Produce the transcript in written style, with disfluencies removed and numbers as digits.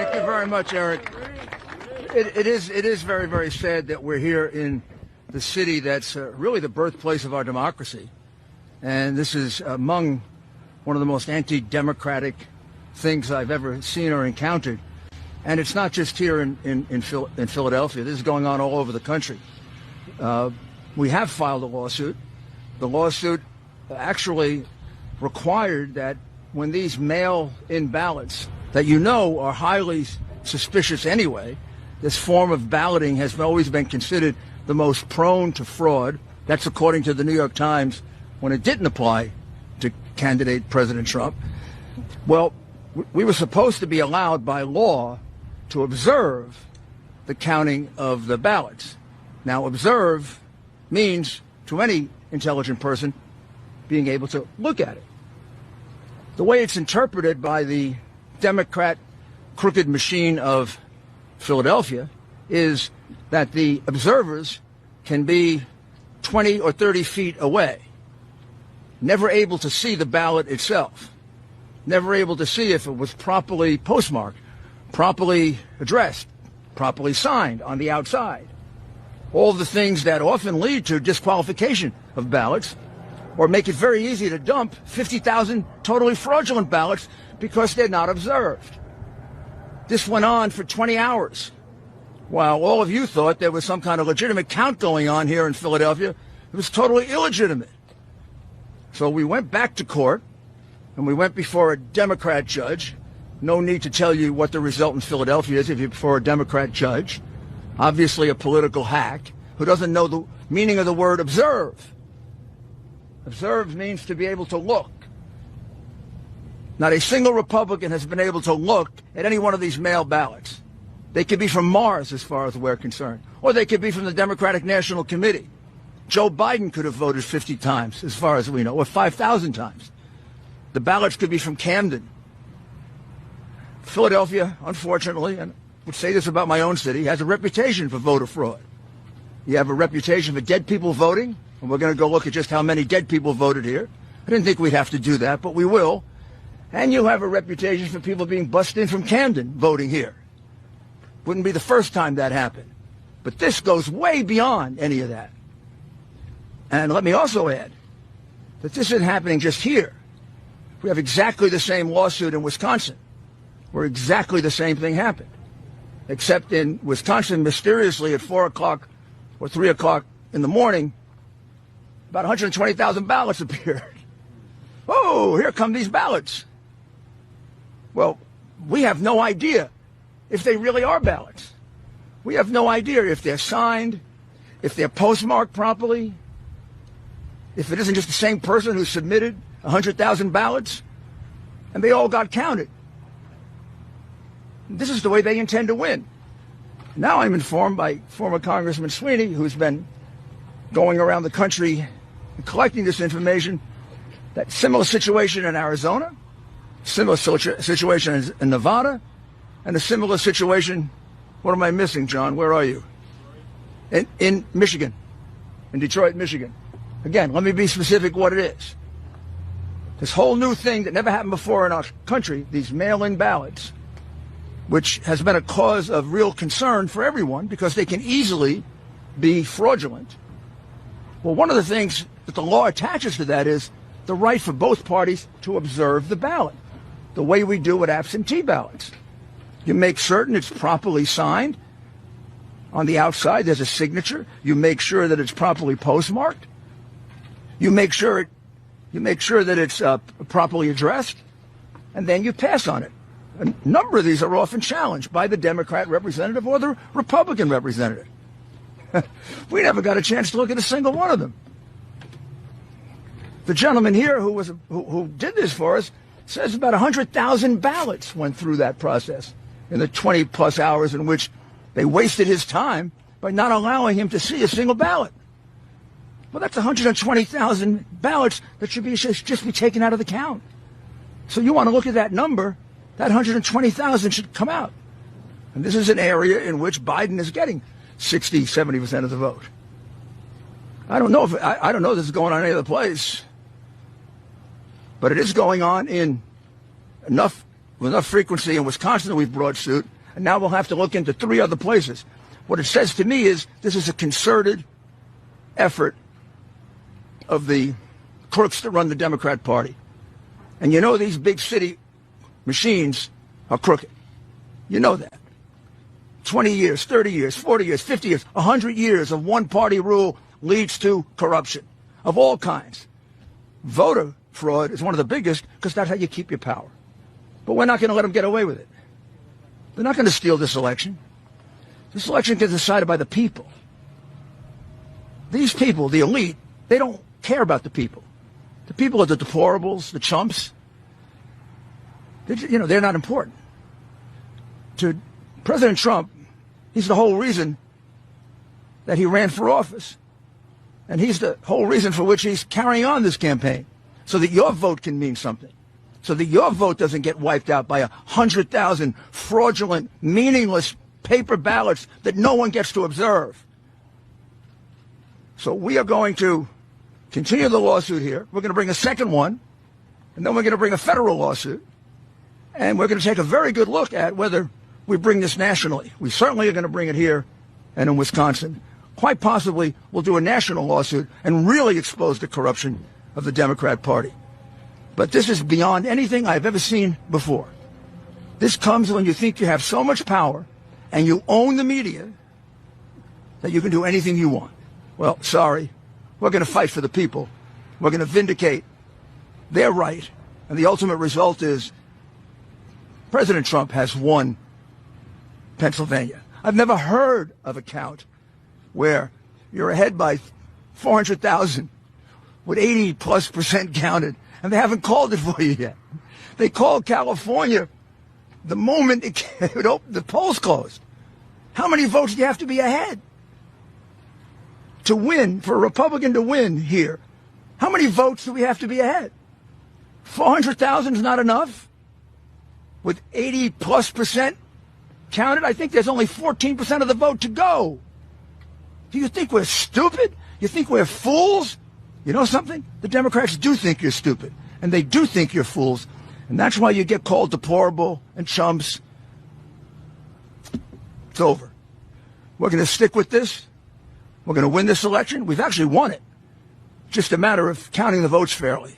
Thank you very much, Eric. It is very, very sad that we're here in the city that's really the birthplace of our democracy. And this is among one of the most anti-democratic things I've ever seen or encountered. And it's not just here in Philadelphia. This is going on all over the country. We have filed a lawsuit. The lawsuit actually required that when these mail-in ballots that you know are highly suspicious anyway, this form of balloting has always been considered the most prone to fraud. That's according to the New York Times when it didn't apply to candidate President Trump. Well, we were supposed to be allowed by law to observe the counting of the ballots. Now, observe means, to any intelligent person, being able to look at it. The way it's interpreted by the Democrat crooked machine of Philadelphia is that the observers can be 20 or 30 feet away, never able to see the ballot itself, never able to see if it was properly postmarked, properly addressed, properly signed on the outside. All the things that often lead to disqualification of ballots or make it very easy to dump 50,000 totally fraudulent ballots because they're not observed. This went on for 20 hours. While all of you thought there was some kind of legitimate count going on here in Philadelphia, it was totally illegitimate. So we went back to court, and we went before a Democrat judge. No need to tell you what the result in Philadelphia is if you're before a Democrat judge. Obviously a political hack who doesn't know the meaning of the word observe. Observe means to be able to look. Not a single Republican has been able to look at any one of these mail ballots. They could be from Mars, as far as we're concerned, or they could be from the Democratic National Committee. Joe Biden could have voted 50 times, as far as we know, or 5,000 times. The ballots could be from Camden. Philadelphia, unfortunately, and I would say this about my own city, has a reputation for voter fraud. You have a reputation for dead people voting, and we're going to go look at just how many dead people voted here. I didn't think we'd have to do that, but we will. And you have a reputation for people being bussed in from Camden voting here. Wouldn't be the first time that happened. But this goes way beyond any of that. And let me also add that this isn't happening just here. We have exactly the same lawsuit in Wisconsin, where exactly the same thing happened. Except in Wisconsin, mysteriously at 4 o'clock or 3 o'clock in the morning, about 120,000 ballots appeared. Oh, here come these ballots. Well, we have no idea if they really are ballots. We have no idea if they're signed, if they're postmarked properly, if it isn't just the same person who submitted 100,000 ballots, and they all got counted. This is the way they intend to win. Now I'm informed by former Congressman Sweeney, who's been going around the country and collecting this information, that similar situation in Arizona, similar situation in Nevada, and a similar situation, what am I missing, John? Where are you? In Michigan, in Detroit, Michigan. Again, let me be specific what it is. This whole new thing that never happened before in our country, these mail-in ballots, which has been a cause of real concern for everyone because they can easily be fraudulent. Well, one of the things that the law attaches to that is the right for both parties to observe the ballot, the way we do with absentee ballots. You make certain it's properly signed. On the outside, there's a signature. You make sure that it's properly postmarked. You make sure that it's properly addressed, and then you pass on it. A number of these are often challenged by the Democrat representative or the Republican representative. We never got a chance to look at a single one of them. The gentleman here who did this for us says about 100,000 ballots went through that process in the 20-plus hours in which they wasted his time by not allowing him to see a single ballot. Well, that's 120,000 ballots that should just be taken out of the count. So you want to look at that number, that 120,000 should come out. And this is an area in which Biden is getting 60, 70% of the vote. I don't know if this is going on any other place, but it is going on in enough with enough frequency in Wisconsin, we've brought suit, and now we'll have to look into 3 other places. What it says to me is this is a concerted effort of the crooks that run the Democrat Party. And you know these big city machines are crooked. You know that. 20 years, 30 years, 40 years, 50 years, 100 years of one-party rule leads to corruption of all kinds. Voter fraud is one of the biggest because that's how you keep your power. But we're not going to let them get away with it. They're not going to steal this election. This election gets decided by the people. These people, the elite, they don't care about the people. The people are the deplorables, the chumps. They're not important. To President Trump, he's the whole reason that he ran for office. And he's the whole reason for which he's carrying on this campaign, so that your vote can mean something, so that your vote doesn't get wiped out by 100,000 fraudulent, meaningless paper ballots that no one gets to observe. So we are going to continue the lawsuit here. We're going to bring a second one, and then we're going to bring a federal lawsuit. And we're going to take a very good look at whether we bring this nationally. We certainly are going to bring it here and in Wisconsin. Quite possibly we'll do a national lawsuit and really expose the corruption of the Democrat Party. But this is beyond anything I've ever seen before. This comes when you think you have so much power and you own the media that you can do anything you want. Well, sorry. We're going to fight for the people. We're going to vindicate their right. And the ultimate result is President Trump has won Pennsylvania. I've never heard of a count where you're ahead by 400,000 with 80+% counted, and they haven't called it for you yet. They called California the moment the polls closed. How many votes do you have to be ahead to win, for a Republican to win here? How many votes do we have to be ahead? 400,000 is not enough? With 80+% counted, I think there's only 14% of the vote to go. Do you think we're stupid? You think we're fools? You know something? The Democrats do think you're stupid, and they do think you're fools, and that's why you get called deplorable and chumps. It's over. We're going to stick with this. We're going to win this election. We've actually won it. Just a matter of counting the votes fairly.